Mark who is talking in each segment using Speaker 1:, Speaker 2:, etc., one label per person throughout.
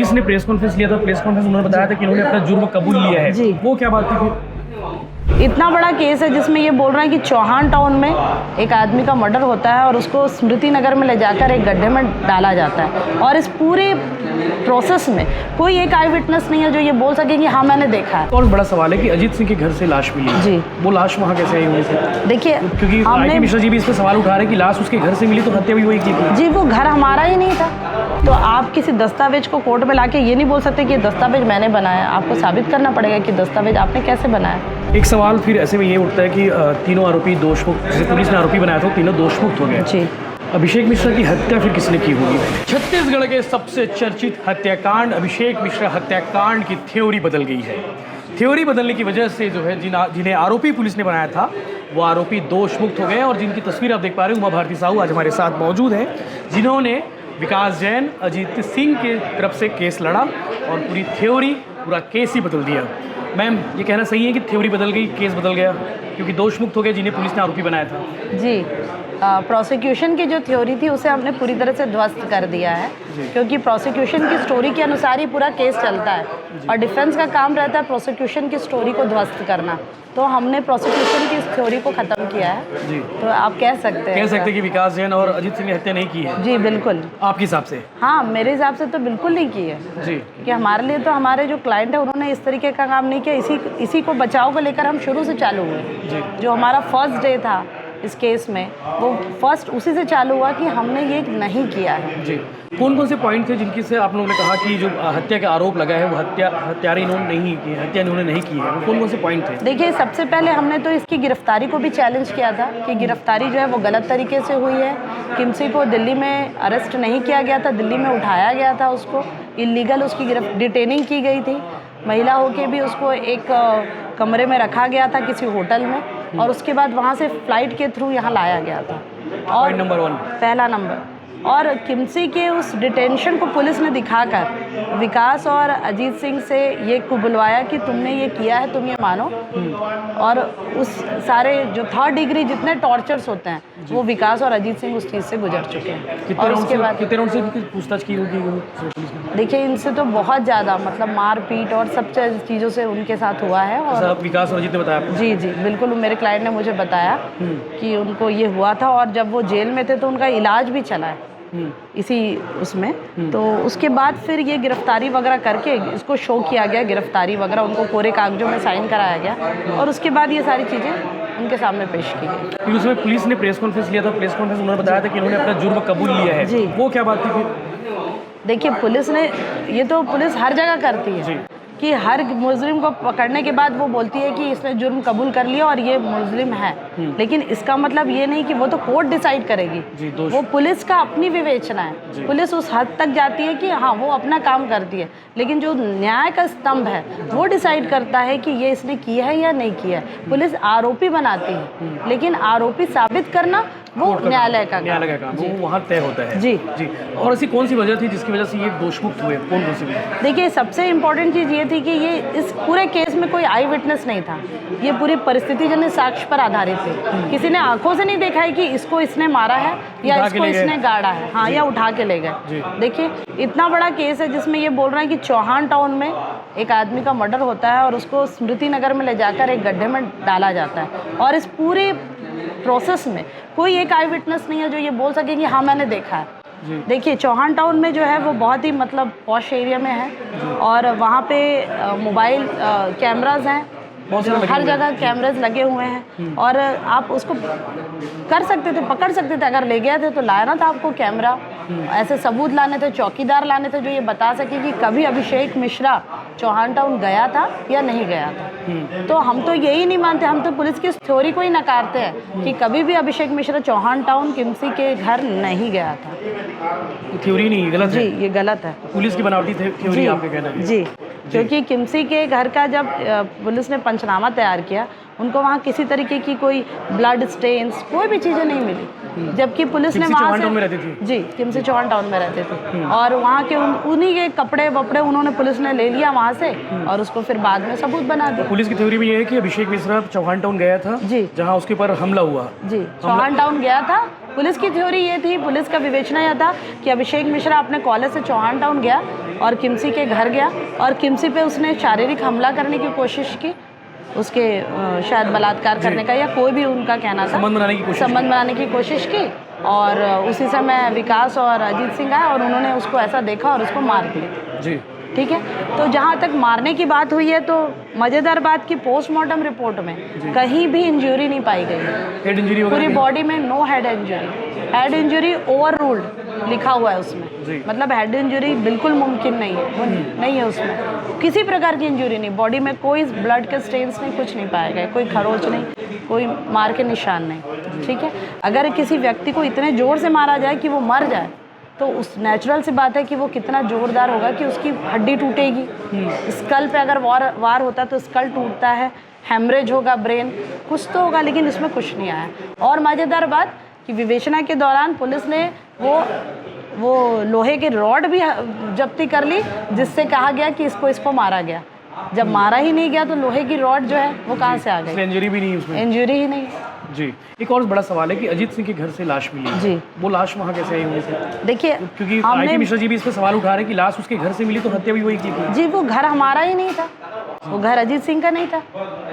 Speaker 1: Police ने press conference लिया था। प्रेस कॉन्फ्रेंस उन्होंने बताया था कि इन्होंने अपना जुर्म कबूल लिया है
Speaker 2: जी।
Speaker 1: वो क्या बात थी फिर?
Speaker 2: इतना बड़ा केस है जिसमें ये बोल रहे हैं कि चौहान टाउन में एक आदमी का मर्डर होता है और उसको स्मृति नगर में ले जाकर एक गड्ढे में डाला जाता है और इस पूरे प्रोसेस में कोई एक आई विटनेस नहीं है जो ये बोल सके कि हाँ मैंने देखा है।
Speaker 1: और बड़ा सवाल है कि अजीत सिंह के घर से लाश मिली
Speaker 2: जी।
Speaker 1: वो लाश वहाँ कैसे आई हुई थी?
Speaker 2: देखिए
Speaker 1: क्योंकि आईके मिश्रा जी भी इस पर सवाल उठा रहे हैं कि लाश उसके घर से मिली तो हत्या भी वही की थी।
Speaker 2: जी वो घर हमारा ही नहीं था। तो आप किसी दस्तावेज को कोर्ट में लाके ये नहीं बोल सकते कि ये दस्तावेज मैंने बनाया। आपको साबित करना पड़ेगा कि दस्तावेज आपने कैसे बनाया।
Speaker 1: एक सवाल फिर ऐसे में ये उठता है कि तीनों आरोपी दोषमुक्त, जैसे पुलिस ने आरोपी बनाया था तीनों दोषमुक्त हो गए।
Speaker 2: जी।
Speaker 1: अभिषेक मिश्रा की हत्या फिर किसने की होगी? छत्तीसगढ़ के सबसे चर्चित हत्याकांड अभिषेक मिश्रा हत्याकांड की थ्योरी बदल गई है। थ्योरी बदलने की वजह से जो है जिन्हें आरोपी पुलिस ने बनाया था वो आरोपी दोषमुक्त हो गए और जिनकी तस्वीर आप देख पा रहे हैं, उमा भारती साहू आज हमारे साथ मौजूद हैं, जिन्होंने विकास जैन, अजीत सिंह के तरफ से केस लड़ा और पूरी थ्योरी, पूरा केस ही बदल दिया। मैम ये कहना सही है कि थ्योरी बदल गई, केस बदल गया क्योंकि दोषमुक्त हो गए जिन्हें पुलिस ने आरोपी बनाया था?
Speaker 2: जी। प्रोसिक्यूशन की जो थ्योरी थी उसे हमने पूरी तरह से ध्वस्त कर दिया है क्योंकि प्रोसिक्यूशन की स्टोरी के अनुसार ही पूरा केस चलता है और डिफेंस का काम रहता है प्रोसिक्यूशन की स्टोरी को ध्वस्त करना। तो हमने प्रोसिक्यूशन की इस थ्योरी को ख़त्म किया है।
Speaker 1: जी।
Speaker 2: तो आप कह सकते हैं
Speaker 1: कि विकास जैन और अजीत सिंह ने हत्या नहीं की है?
Speaker 2: जी बिल्कुल।
Speaker 1: आपके हिसाब से?
Speaker 2: हाँ मेरे हिसाब से तो बिल्कुल नहीं की है
Speaker 1: जी।
Speaker 2: कि हमारे लिए तो हमारे जो क्लाइंट है उन्होंने इस तरीके का काम नहीं किया। इसी को बचाव को लेकर हम शुरू से चालू हुए।
Speaker 1: जी।
Speaker 2: जो हमारा फर्स्ट डे था इस केस में वो फर्स्ट उसी से चालू हुआ कि हमने ये नहीं किया है।
Speaker 1: जी। कौन कौन से पॉइंट थे जिनकी से आप लोगों ने कहा कि जो हत्या का आरोप लगा है वो हत्या इन्होंने नहीं की, हत्या इन्होंने नहीं की है? कौन कौन से पॉइंट थे?
Speaker 2: देखिए सबसे पहले हमने तो इसकी गिरफ्तारी को भी चैलेंज किया था कि गिरफ्तारी जो है वो गलत तरीके से हुई है। किमसी को दिल्ली में अरेस्ट नहीं किया गया था, दिल्ली में उठाया गया था, उसको इलीगल उसकी डिटेनिंग की गई थी। महिला होके भी उसको एक कमरे में रखा गया था किसी होटल में और उसके बाद वहाँ से फ्लाइट के थ्रू यहाँ लाया गया था। और
Speaker 1: नंबर 1
Speaker 2: पहला नंबर। और किमसी के उस डिटेंशन को पुलिस ने दिखाकर विकास और अजीत सिंह से ये बुलवाया कि तुमने ये किया है, तुम ये मानो। और उस सारे जो 3rd डिग्री जितने टॉर्चर्स होते हैं वो विकास और अजीत सिंह उस चीज़ से गुजर चुके हैं। और उसके बाद
Speaker 1: कितने राउंड से पूछताछ की होगी?
Speaker 2: देखिए इनसे तो बहुत ज़्यादा मतलब मारपीट और सब चीज़ों से उनके साथ हुआ है। और
Speaker 1: विकास और अजीत ने बताया आपको?
Speaker 2: जी जी बिल्कुल। मेरे क्लाइंट ने मुझे बताया कि उनको ये हुआ था और जब वो जेल में थे तो उनका इलाज भी चला है इसी उसमें। तो उसके बाद फिर ये गिरफ्तारी वगैरह करके इसको शो किया गया, गिरफ्तारी वगैरह उनको कोरे कागजों में साइन कराया गया और उसके बाद ये सारी चीज़ें उनके सामने पेश की गई।
Speaker 1: उसमें पुलिस ने प्रेस कॉन्फ्रेंस लिया था। प्रेस कॉन्फ्रेंस उन्होंने बताया था कि इन्होंने अपना जुर्म कबूल लिया है
Speaker 2: जी।
Speaker 1: वो क्या बात थी फिर?
Speaker 2: देखिए पुलिस ने, ये तो पुलिस हर जगह करती है कि हर मुजरिम को पकड़ने के बाद वो बोलती है कि इसने जुर्म कबूल कर लिया और ये मुजरिम है। लेकिन इसका मतलब ये नहीं कि वो तो कोर्ट डिसाइड करेगी। वो पुलिस का अपनी विवेचना है। पुलिस उस हद तक जाती है कि हाँ वो अपना काम करती है, लेकिन जो न्याय का स्तंभ है वो डिसाइड करता है कि ये इसने किया है या नहीं किया है। पुलिस आरोपी बनाती है लेकिन आरोपी साबित करना वो न्यायालय का
Speaker 1: काम, वो वहाँ तय होता है।
Speaker 2: जी
Speaker 1: जी। और ऐसी कौन सी वजह थी जिसकी वजह से ये दोषमुक्त हुए? कौन सी वजह?
Speaker 2: देखिए सबसे इम्पोर्टेंट चीज़ ये थी कि ये इस पूरे केस में कोई आई विटनेस नहीं था। ये पूरी परिस्थिति जन्य साक्ष्य पर आधारित थी। किसी ने आंखों से नहीं देखा है कि इसको इसने मारा है या इसको इसने गाड़ा है, हाँ, या उठा के ले गए। देखिए इतना बड़ा केस है जिसमें ये बोल रहे हैं कि चौहान टाउन में एक आदमी का मर्डर होता है और उसको स्मृति नगर में ले जाकर एक गड्ढे में डाला जाता है और इस पूरे प्रोसेस में कोई एक आई विटनेस नहीं है जो ये बोल सके कि हाँ मैंने देखा है। देखिए चौहान टाउन में जो है वो बहुत ही मतलब पॉश एरिया में है और वहाँ पे मोबाइल कैमराज हैं, हर जगह कैमराज लगे हुए हैं और आप उसको कर सकते थे, पकड़ सकते थे। अगर ले गए थे तो लाना था आपको कैमरा, ऐसे सबूत लाने थे, चौकीदार लाने थे जो ये बता सके कि कभी अभिषेक मिश्रा चौहान टाउन गया था या नहीं गया था। तो हम तो यही नहीं मानते, हम तो पुलिस की थ्योरी को ही नकारते हैं कि कभी भी अभिषेक मिश्रा चौहान टाउन किमसी के घर नहीं गया था।
Speaker 1: थ्योरी नहीं, गलत है।
Speaker 2: जी ये गलत है,
Speaker 1: पुलिस की बनावटी थ्योरी आपके कहना है।
Speaker 2: जी क्योंकि किमसी के घर का जब पुलिस ने पंचनामा तैयार किया उनको वहाँ किसी तरीके की कोई ब्लड स्टेन्स कोई भी चीज़ें नहीं मिली, जबकि पुलिस ने वहाँ से जी किमसी चौहान टाउन में रहते थे और वहाँ के उन्हीं के कपड़े वपड़े उन्होंने पुलिस ने ले लिया वहाँ से और उसको फिर बाद में सबूत बना दिया।
Speaker 1: पुलिस की थ्योरी में ये है कि अभिषेक मिश्रा चौहान टाउन गया था जी, जहाँ उसके ऊपर हमला हुआ।
Speaker 2: जी चौहान टाउन गया था पुलिस की थ्योरी ये थी, पुलिस का विवेचना यह था कि अभिषेक मिश्रा अपने कॉलेज से चौहान टाउन गया और किमसी के घर गया और किमसी पे उसने शारीरिक हमला करने की कोशिश की, उसके शायद बलात्कार करने का या कोई भी उनका कहना था, संबंध बनाने की कोशिश की। और उसी समय विकास और अजीत सिंह आए और उन्होंने उसको ऐसा देखा और उसको मार दिया जी। ठीक है, तो जहाँ तक मारने की बात हुई है तो मज़ेदार बात कि पोस्टमार्टम रिपोर्ट में कहीं भी इंजरी नहीं पाई गई, हेड इंजरी पूरी बॉडी में, no head injury, head injury overruled लिखा हुआ है उसमें, मतलब हेड इंजरी बिल्कुल मुमकिन नहीं है, वो नहीं है उसमें, किसी प्रकार की इंजरी नहीं, बॉडी में कोई ब्लड के स्टेन्स नहीं, कुछ नहीं पाए गए, कोई खरोच नहीं, कोई मार के निशान नहीं। ठीक है, अगर किसी व्यक्ति को इतने ज़ोर से मारा जाए कि वो मर जाए तो उस नेचुरल सी बात है कि वो कितना जोरदार होगा कि उसकी हड्डी टूटेगी, स्कल पे अगर वार होता तो स्कल टूटता है, हेमरेज होगा, ब्रेन कुछ तो होगा, लेकिन इसमें कुछ नहीं आया। और मज़ेदार बात कि विवेचना के दौरान पुलिस ने वो लोहे की रॉड भी जब्ती कर ली जिससे कहा गया कि इसको मारा गया, जब मारा ही नहीं गया तो लोहे की रॉड जो है वो कहाँ से आ गई,
Speaker 1: इंजरी भी नहीं, उसमें इंजरी ही नहीं जी। एक और बड़ा सवाल है कि अजीत सिंह के घर से लाश मिली जी, वो लाश वहाँ कैसे आई हुई थी? देखिए, क्योंकि आईपी मिश्रा जी भी इस पर सवाल उठा रहे हैं कि लाश उसके घर से मिली तो हत्या भी वही की थी
Speaker 2: जी। वो घर हमारा ही नहीं था, वो घर अजीत सिंह का नहीं था,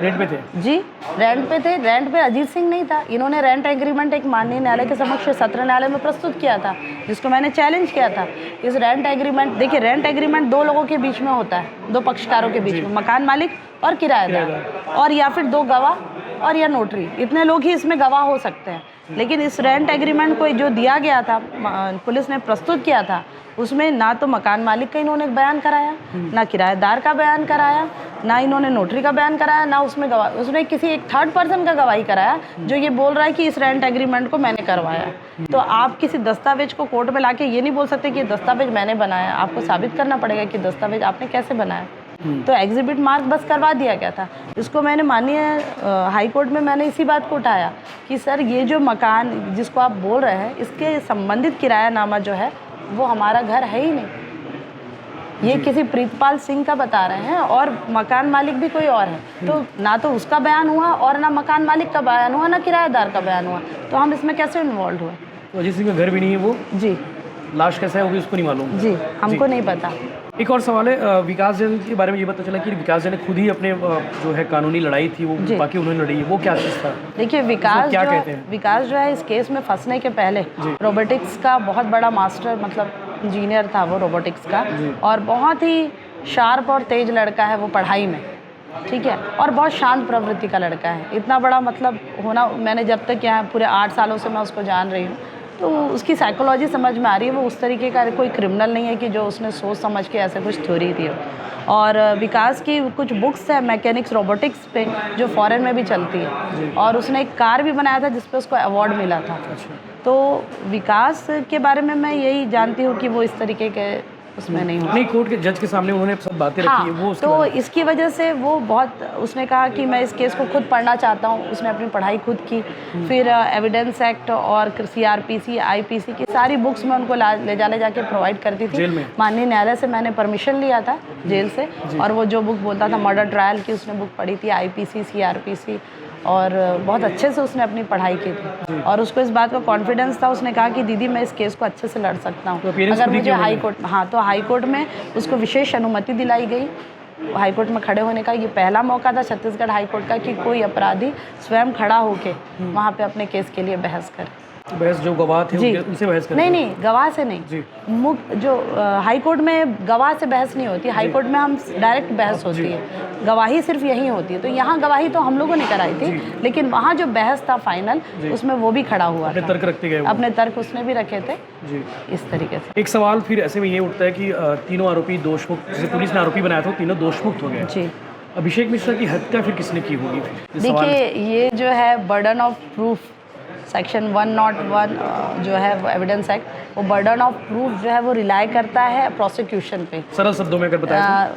Speaker 1: रेंट पे थे
Speaker 2: जी, रेंट पे थे, रेंट पे अजीत सिंह नहीं था। इन्होंने रेंट एग्रीमेंट एक माननीय न्यायालय के समक्ष सत्र न्यायालय में प्रस्तुत किया था, जिसको मैंने चैलेंज किया था। इस रेंट एग्रीमेंट, देखिए रेंट एग्रीमेंट दो लोगों के बीच में होता है, दो पक्षकारों के बीच में, मकान मालिक और किराएदार, और या फिर दो गवाह और या नोटरी, इतने लोग ही इसमें गवाह हो सकते हैं। लेकिन इस रेंट एग्रीमेंट को जो दिया गया था, पुलिस ने प्रस्तुत किया था, उसमें ना तो मकान मालिक का इन्होंने बयान कराया, ना किराएदार का बयान कराया, ना इन्होंने नोटरी का बयान कराया, ना उसमें किसी एक थर्ड पर्सन का गवाही कराया जो ये बोल रहा है कि इस रेंट एग्रीमेंट को मैंने करवाया। तो आप किसी दस्तावेज को कोर्ट में लाके ये नहीं बोल सकते कि दस्तावेज मैंने बनाया, आपको साबित करना पड़ेगा कि दस्तावेज आपने कैसे बनाया। तो एग्जिबिट मार्क बस करवा दिया गया था। इसको मैंने माननीय हाई कोर्ट में मैंने इसी बात को उठाया कि सर ये जो मकान जिसको आप बोल रहे हैं, इसके संबंधित किरायानामा जो है वो हमारा घर है ही नहीं, ये किसी प्रीतपाल सिंह का बता रहे हैं और मकान मालिक भी कोई और है। तो ना तो उसका बयान हुआ और ना मकान मालिक का बयान हुआ, ना किराएदार का बयान हुआ, तो हम इसमें कैसे इन्वॉल्व हुए?
Speaker 1: तो अजीत सिंह का घर भी नहीं है वो जी, लाश कैसे है वो भी उसको नहीं मालूम
Speaker 2: जी, हमको नहीं पता।
Speaker 1: एक और सवाल है, विकास जैन के बारे में ये पता चला कि विकास जैन ने खुद ही अपने जो है कानूनी लड़ाई थी वो बाकी उन्होंने लड़ी है, वो क्या चीज़ था? देखिए विकास जो है इस केस में फंसने के पहले रोबोटिक्स का बहुत बड़ा मास्टर, मतलब इंजीनियर था वो रोबोटिक्स का, और बहुत ही शार्प और तेज लड़का है वो पढ़ाई में, ठीक है, और बहुत शांत प्रवृत्ति का लड़का है। इतना बड़ा मतलब होना, मैंने जब तक यहाँ पूरे 8 सालों से मैं उसको जान रही हूँ, तो उसकी साइकोलॉजी समझ में आ रही है। वो उस तरीके का कोई क्रिमिनल नहीं है कि जो उसने सोच समझ के ऐसे कुछ थ्योरी दी हो। और विकास की कुछ बुक्स है मैकेनिक्स रोबोटिक्स पे जो फॉरेन में भी चलती है, और उसने एक कार भी बनाया था जिस पे उसको अवार्ड मिला था। तो विकास के बारे में मैं यही जानती हूँ कि वो इस तरीके के उसमें नहीं कोर्ट के जज के सामने उन्होंने सब बातें रखी है वो तो इसकी वजह से वो बहुत, उसने कहा कि मैं इस केस को खुद पढ़ना चाहता हूँ। उसने अपनी पढ़ाई खुद की, फिर एविडेंस एक्ट और CRPC IPC की सारी बुक्स में उनको ले जाके प्रोवाइड करती थी। माननीय न्यायालय से मैंने परमिशन लिया था जेल से, और वो जो बुक बोलता था मर्डर ट्रायल की उसने बुक पढ़ी थी, IPC CRPC, और बहुत अच्छे से उसने अपनी पढ़ाई की थी, और उसको इस बात का कॉन्फिडेंस था। उसने कहा कि दीदी मैं इस केस को अच्छे से लड़ सकता हूँ अगर मुझे हाई कोर्ट, हाँ, तो हाई कोर्ट में उसको विशेष अनुमति दिलाई गई। हाई कोर्ट में खड़े होने का ये पहला मौका था छत्तीसगढ़ हाई कोर्ट का कि कोई अपराधी स्वयं खड़ा होके वहाँ पे अपने केस के लिए बहस करे। बहस जो गवाह थे उनसे बहस करते? नहीं,
Speaker 2: गवाह से नहीं। जो हाई कोर्ट में गवाह से बहस नहीं होती, हाई कोर्ट में हम डायरेक्ट बहस होती है, गवाही सिर्फ यही होती है। तो यहाँ गवाही तो हम लोगों ने कराई थी, लेकिन वहाँ जो बहस था फाइनल उसमें वो भी खड़ा हुआ,
Speaker 1: अपने तर्क रखते गए,
Speaker 2: अपने तर्क उसने भी रखे थे जी। इस तरीके से
Speaker 1: एक सवाल फिर ऐसे में ये उठता है कि तीनों आरोपी दोषमुक्त, जैसे पुलिस ने आरोपी बनाया था, तीनों दोषमुक्त हो गए जी। अभिषेक मिश्रा की हत्या फिर किसने की होगी?
Speaker 2: देखिए ये जो है बर्डन ऑफ प्रूफ सेक्शन 101 जो है वो एविडेंस एक्ट, वो बर्डन ऑफ प्रूफ जो है वो रिलाई करता है प्रोसिक्यूशन पे।
Speaker 1: सरल शब्दों में अगर बताएं,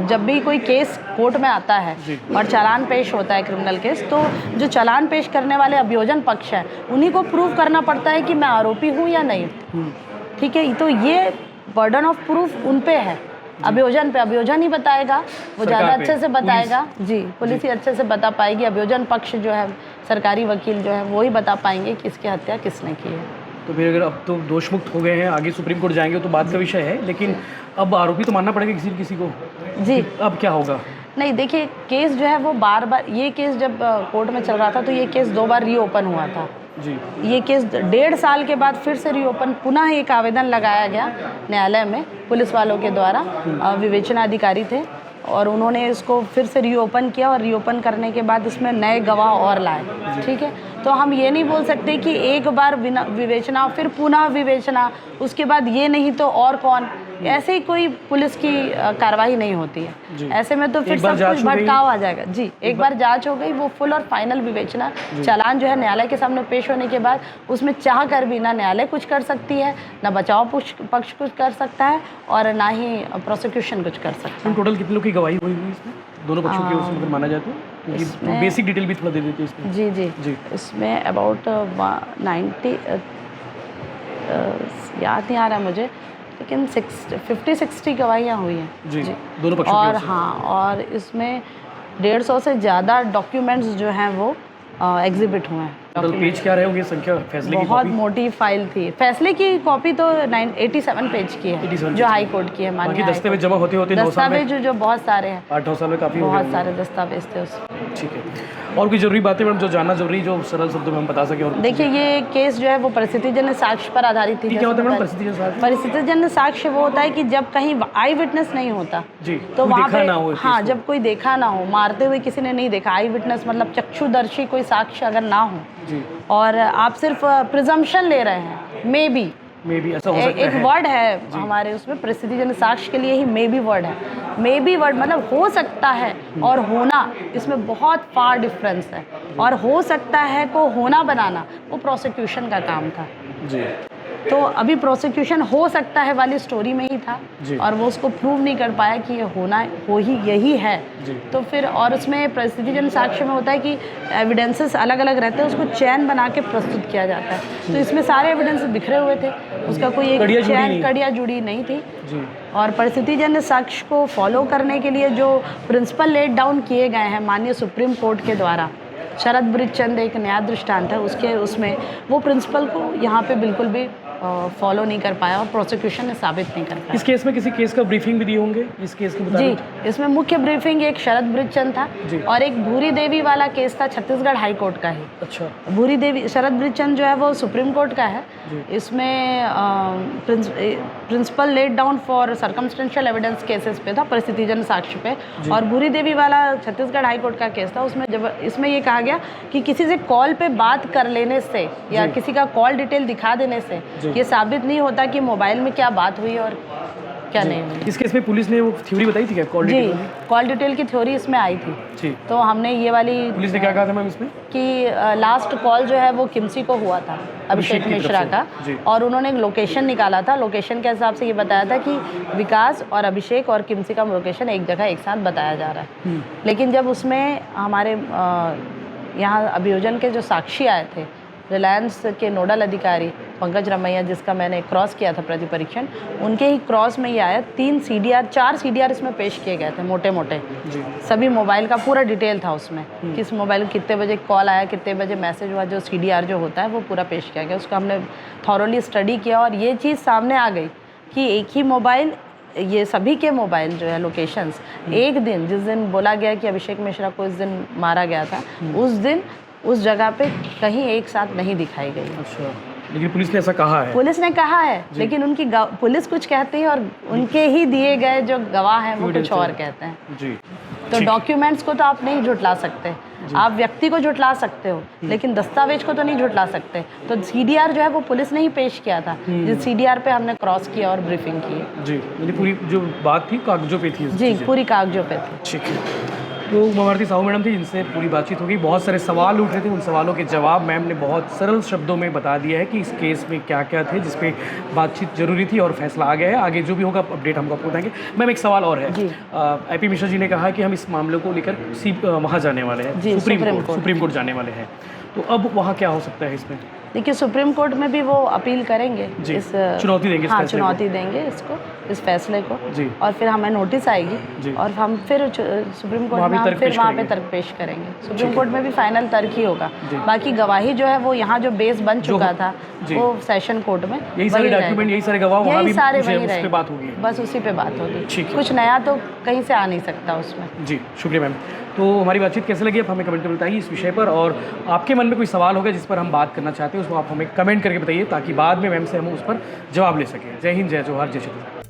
Speaker 2: जब भी कोई केस कोर्ट में आता है और चालान पेश होता है क्रिमिनल केस, तो जो चालान पेश करने वाले अभियोजन पक्ष है उन्हीं को प्रूव करना पड़ता है कि मैं आरोपी हूँ या नहीं, ठीक है। तो ये बर्डन ऑफ प्रूफ उन पे है, अभियोजन पे। अभियोजन ही बताएगा, वो ज़्यादा अच्छे से बताएगा जी, पुलिस ही अच्छे से बता पाएगी। अभियोजन पक्ष जो है सरकारी वकील जो है वो ही बता पाएंगे कि इसकी हत्या किसने की है।
Speaker 1: तो फिर अगर अब तो दोषमुक्त हो गए हैं, आगे सुप्रीम कोर्ट जाएंगे तो बात का विषय है, लेकिन अब आरोपी तो मानना पड़ेगा किसी न किसी को।
Speaker 2: जी,
Speaker 1: अब क्या होगा?
Speaker 2: नहीं देखिए, केस जो है वो बार बार, ये केस जब कोर्ट में चल रहा था तो ये केस 2 बार रीओपन हुआ था
Speaker 1: जी।
Speaker 2: ये केस 1.5 साल के बाद फिर से रीओपन, पुनः एक आवेदन लगाया गया न्यायालय में पुलिस वालों के द्वारा, विवेचना अधिकारी थे और उन्होंने इसको फिर से रीओपन किया और रीओपन करने के बाद इसमें नए गवाह और लाए। ठीक है, तो हम ये नहीं बोल सकते कि एक बार विवेचना फिर पुनः विवेचना, उसके बाद ये नहीं तो और कौन, ऐसे ही कोई पुलिस की कार्रवाई नहीं होती है। ऐसे में तो फिर सब कुछ भटकाव आ जाएगा। जी, एक बार जांच हो गई, वो फुल और फाइनल विवेचना, चालान जो है न्यायालय के सामने पेश होने के बाद उसमें चाह कर भी ना न्यायालय कुछ कर सकती है, ना बचाव पक्ष कुछ कर सकता है और ना ही प्रोसिक्यूशन कुछ कर सकता है।
Speaker 1: टोटल कितने लोग की गवाही हुई इसमें दोनों पक्षों की ओर से, अगर माना जाए तो? क्योंकि बेसिक डिटेल भी थोड़ा दे देते इसमें।
Speaker 2: जी जी जी, इसमें अबाउट 90 याद नहीं आ रहा मुझे, लेकिन 50-60 गवाहियाँ हुई हैं
Speaker 1: जी, दोनों पक्षों
Speaker 2: और
Speaker 1: की ओर से।
Speaker 2: हाँ, और इसमें 150 से ज़्यादा डॉक्यूमेंट्स जो हैं वो एग्जिबिट हुए हैं।
Speaker 1: टोटल पेज क्या रहे होंगे संख्या फैसले की?
Speaker 2: बहुत मोटी फाइल थी। फैसले की कॉपी तो 87 पेज की है,
Speaker 1: 87
Speaker 2: जो हाई कोर्ट की है।
Speaker 1: बाकी दस्तावेज जमा होते होते 9 साल में,
Speaker 2: दस्तावेज जो बहुत सारे हैं,
Speaker 1: 8-9 साल में काफ़ी हो
Speaker 2: बहुत
Speaker 1: गए
Speaker 2: सारे दस्तावेज थे उसमें।
Speaker 1: ठीक है, और कोई जरूरी बातें मैडम जो जानना जरूरी, जो सरल शब्दों में हम बता सकें? और
Speaker 2: देखिए, ये केस जो है वो परिस्थितिजन्य साक्ष्य पर आधारित थी।
Speaker 1: क्या होता है मैडम परिस्थितिजन्य साक्ष्य?
Speaker 2: परिस्थितिजन्य साक्ष्य वो होता है कि जब कहीं आई विटनेस नहीं होता
Speaker 1: जी,
Speaker 2: तो वहाँ पे,
Speaker 1: ना हो,
Speaker 2: हाँ, जब कोई देखा ना हो, मारते हुए किसी ने नहीं देखा, आई विटनेस मतलब चक्षुदर्शी कोई साक्ष्य अगर ना हो
Speaker 1: जी,
Speaker 2: और आप सिर्फ प्रिजम्पशन ले रहे हैं, मे बी
Speaker 1: ऐसा हो सकता
Speaker 2: एक वर्ड है हमारे उसमें परिस्थितिजन्य साक्ष्य के लिए ही मे बी वर्ड है। मे बी वर्ड मतलब हो सकता है और होना, इसमें बहुत फार डिफरेंस है। और हो सकता है को होना बनाना वो प्रोसिक्यूशन का काम था
Speaker 1: जी।
Speaker 2: तो अभी प्रोसिक्यूशन हो सकता है वाली स्टोरी में ही था और वो उसको प्रूव नहीं कर पाया कि ये यही है। तो फिर और उसमें परिस्थितिजन्य साक्ष्य में होता है कि एविडेंसेस अलग अलग रहते हैं, उसको चैन बना के प्रस्तुत किया जाता है। तो इसमें सारे एविडेंस बिखरे हुए थे, उसका कोई एक चैन कड़िया जुड़ी नहीं थी जी। और परिस्थितिजन्य साक्ष्य को फॉलो करने के लिए जो प्रिंसिपल लेट डाउन किए गए हैं माननीय सुप्रीम कोर्ट के द्वारा, शरद बृजचंद एक न्याय दृष्टांत है, उसमें वो प्रिंसिपल को यहाँ पे बिल्कुल भी फॉलो नहीं कर पाया और प्रोसिक्यूशन ने साबित नहीं कर पाया।
Speaker 1: इस केस में किसी केस का ब्रीफिंग भी दिए होंगे इस केस के मुताबिक?
Speaker 2: जी, इसमें मुख्य ब्रीफिंग एक शरद बृजचंद था और एक भूरी देवी वाला केस था छत्तीसगढ़ हाई कोर्ट का ही।
Speaker 1: अच्छा,
Speaker 2: भूरी देवी, शरद बृजचंद जो है वो सुप्रीम कोर्ट का है। इसमें principle laid down for circumstantial evidence cases पे था, परिस्थितिजन्य साक्ष्य पे। और भूरी देवी वाला छत्तीसगढ़ हाई कोर्ट का केस था, उसमें जब इसमें ये कहा गया कि किसी से कॉल पे बात कर लेने से या किसी का कॉल डिटेल दिखा देने से ये साबित नहीं होता कि मोबाइल में क्या बात हुई और क्या नहीं हुई।
Speaker 1: इस केस में पुलिस ने वो थ्योरी बताई थी क्या, कॉल डिटेल?
Speaker 2: जी, कॉल डिटेल की थ्योरी इसमें आई थी जी। तो हमने ये वाली,
Speaker 1: पुलिस ने क्या कहा था मैम इसमें?
Speaker 2: कि लास्ट कॉल जो है वो किमसी को हुआ था, अभिषेक मिश्रा का, और उन्होंने एक लोकेशन निकाला था। लोकेशन के हिसाब से ये बताया था कि विकास और अभिषेक और किमसी का लोकेशन एक जगह एक साथ बताया जा रहा है। लेकिन जब उसमें हमारे यहाँ अभियोजन के जो साक्षी आए थे, रिलायंस के नोडल अधिकारी पंकज रमैया, जिसका मैंने क्रॉस किया था प्रति परीक्षण, उनके ही क्रॉस में ये आया 4 CDR इसमें पेश किए गए थे, मोटे मोटे सभी मोबाइल का पूरा डिटेल था उसमें, किस मोबाइल कितने बजे कॉल आया, कितने बजे मैसेज हुआ, जो CDR जो होता है वो पूरा पेश किया गया। उसका हमने थॉरोली स्टडी किया और ये चीज़ सामने आ गई कि एक ही मोबाइल, ये सभी के मोबाइल जो है लोकेशंस, एक दिन जिस दिन बोला गया कि अभिषेक मिश्रा को इस दिन मारा गया था, उस दिन उस जगह पे कहीं एक साथ नहीं दिखाई गई।
Speaker 1: अच्छा, लेकिन पुलिस ने ऐसा कहा है? पुलिस
Speaker 2: ने कहा है, लेकिन उनकी पुलिस कुछ कहती है और उनके ही दिए गए जो गवाह हैं वो कुछ और कहते हैं जी। तो डॉक्यूमेंट्स को तो आप नहीं झुटला सकते, आप व्यक्ति को झुटला सकते हो लेकिन दस्तावेज को तो नहीं झुटला सकते। तो CDR जो है वो पुलिस ने ही पेश किया था, जिस CDR पे हमने क्रॉस किया और ब्रीफिंग की जी।
Speaker 1: पूरी जो बात थी कागजों पे थी
Speaker 2: जी, पूरी कागजों पे थी।
Speaker 1: ठीक है, तो उमाभारती साहू मैडम थी, जिनसे पूरी बातचीत होगी। बहुत सारे सवाल उठ रहे थे, उन सवालों के जवाब मैम ने बहुत सरल शब्दों में बता दिया है कि इस केस में क्या क्या थे जिस पे बातचीत जरूरी थी और फैसला आ गया है। आगे जो भी होगा अपडेट हमको आपको बताएंगे। मैम, एक सवाल और है, IP मिश्रा जी ने कहा कि हम इस मामले को लेकर वहाँ जाने वाले हैं, सुप्रीम कोर्ट जाने वाले हैं। तो अब वहाँ क्या हो सकता है इसमें?
Speaker 2: देखिए सुप्रीम कोर्ट में भी वो अपील करेंगे
Speaker 1: जी,
Speaker 2: इस
Speaker 1: चुनौती देंगे इस
Speaker 2: हाँ
Speaker 1: फैसले को।
Speaker 2: चुनौती देंगे इसको, इस फैसले को
Speaker 1: जी।
Speaker 2: और फिर हमें नोटिस
Speaker 1: जी।
Speaker 2: आएगी और हम फिर सुप्रीम कोर्ट
Speaker 1: वहाँ भी
Speaker 2: में हम
Speaker 1: तर्क
Speaker 2: फिर
Speaker 1: पेश
Speaker 2: वहाँ पे
Speaker 1: करेंगे।
Speaker 2: तर्क पेश करेंगे। सुप्रीम कोर्ट में भी फाइनल तर्क ही होगा।
Speaker 1: जी।
Speaker 2: बाकी गवाही जो है वो यहाँ जो बेस बन चुका था
Speaker 1: जी।
Speaker 2: वो सेशन कोर्ट में
Speaker 1: यही सारे
Speaker 2: वही
Speaker 1: डॉक्यूमेंट,
Speaker 2: रहेगा।
Speaker 1: यही सारे गवाह वहाँ
Speaker 2: यही
Speaker 1: भी
Speaker 2: सारे
Speaker 1: उस
Speaker 2: वही
Speaker 1: पे
Speaker 2: रहेंगे।
Speaker 1: बात होगी।
Speaker 2: बस उसी पे बात होगी,
Speaker 1: ठीक है।
Speaker 2: कुछ नया तो कहीं से आ नहीं सकता उसमें।
Speaker 1: जी, शुक्रिया मैम। तो हमारी बातचीत कैसे लगी आप हमें कमेंट करके बताइए इस विषय पर, और आपके मन में कोई सवाल होगा जिस पर हम बात करना चाहते हैं उसको आप हमें कमेंट करके बताइए ताकि बाद में मैम से हम उस पर जवाब ले सकें। जय हिंद, जय जोहार, जय श्री कृष्ण।